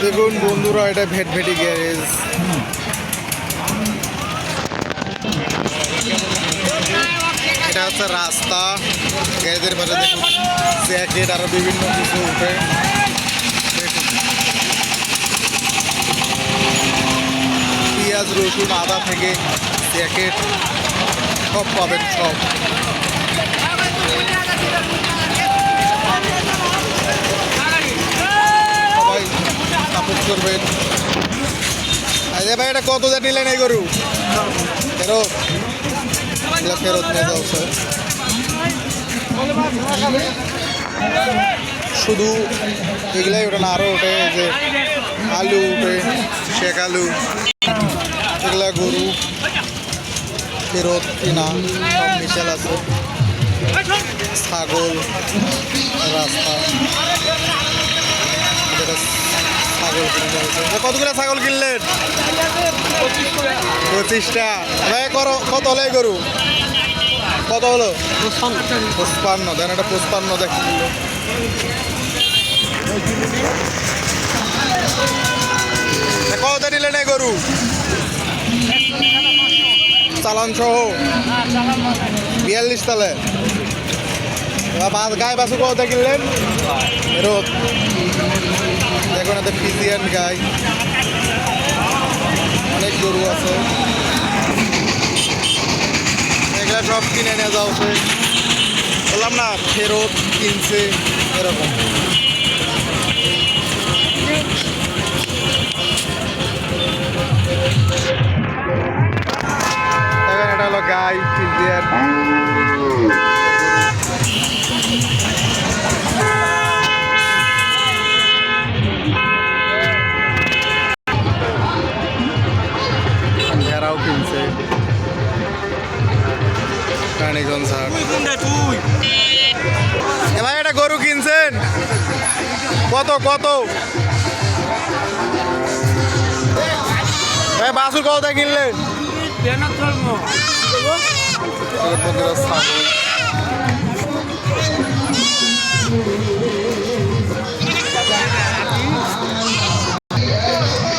দেখুন বন্ধুরা, এটা ভেটভেটি গ্যারেজ। এটা হচ্ছে রাস্তা। গ্যারেজের পাশে দেখুন জ্যাকেট আরো বিভিন্ন কিছু উঠে। পেঁয়াজ, রসুন, আদা থেকে জ্যাকেট সব পাবেন, সব। সবাই সাপোর্ট করবেন। আরে ভাই, এটা কত দিয়ে নিলেন এই গরু? ফেরত, ফেরত নিয়ে যাও স্যার। শুধু এগুলাই ওঠে না, আরও ওঠে যে আলু উঠে, শেখ আলু, এগুলা গরু ফেরত কিনা সব মিশেল আছে। ছাগল রাস্তা, ছাগল কিনে যাচ্ছে। কতগুলো ছাগল কিনলেন? 25টা। ভাই কত হলো এই গরু? কত হলো? 55। দেন এটা 55 দেখি। কত নিলেন এই গরু? চালান সহ 42 তালে। গায়ে বাছু কত কিনলেন? ফেরত। দেখুন এতে ফিজিয়ান গাই, অনেক গরু আছে। এগুলা সব কিনে নিয়ে যাওয়া হচ্ছে। বললাম না, ফেরত কিনছে এরকম। দেখেন এটা হলো গাই, ফিজিয়ান। ঘেরাও কিনছে রানীগঞ্জ হাট। ভাই এটা গরু কিনছেন কত? কত ভাই বাছুর কত কিনলেন?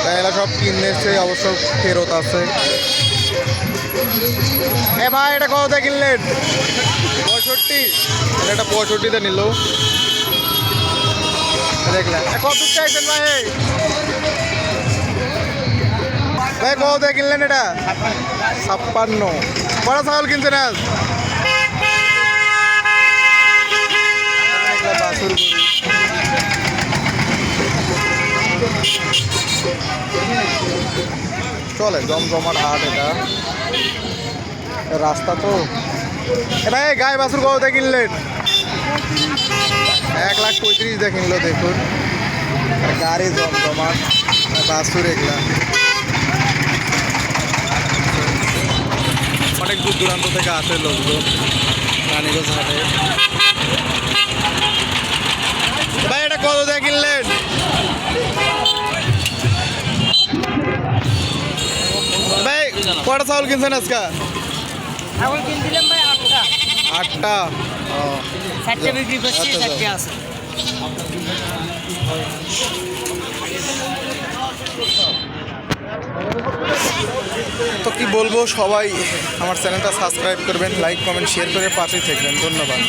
এগুলা সব কিনেছে, অবশ্য ফেরত আছে। এ ভাই এটা কত কিনলেন? 65। এটা 65-তে নিল। দেখলেন কত চাইছেন ভাই? ভাই কত কিনলেন এটা? 56। বড় ছাগল কিনছেন আজ? বাছুর গরু। চলে জমজমাট হাট এটা, রাস্তা তো। ভাই গায়ে বাছুর কত কিনলেন? 1,35,000 দিয়ে কিনলো। দেখুন গাড়ি জমজমাট, বাছুর এগুলা অনেক দূর দূরান্ত থেকে আসে লোকজন রানীগঞ্জ হাটে। ভাই এটা কত দিয়ে কিনলেন? ভাই কটা ছাগল কিনছেন আজকে? ছাগল কিনছিলাম ভাই 8টা। 8টা? 4টে বিক্রি করছি, 4টে আছে। তো কি বলবো, সবাই আমার চ্যানেলটা সাবস্ক্রাইব করবেন, লাইক কমেন্ট শেয়ার করে পাশেই থাকবেন। ধন্যবাদ।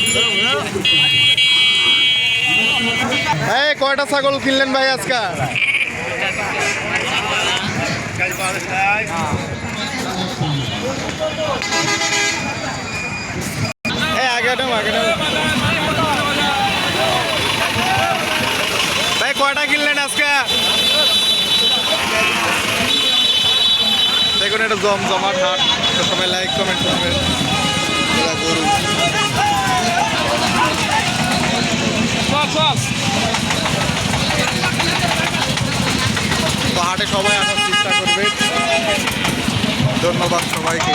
হ্যাঁ, কয়টা ছাগল কিনলেন ভাই আজকে? ভাই কয়টা কিনলেন আজকে? দেখুন এটা জমজমাট হাট। সবাই লাইক কমেন্ট করবেন। গরু তো হাটে সবাই আসার চেষ্টা করবে। ধন্যবাদ সবাইকে।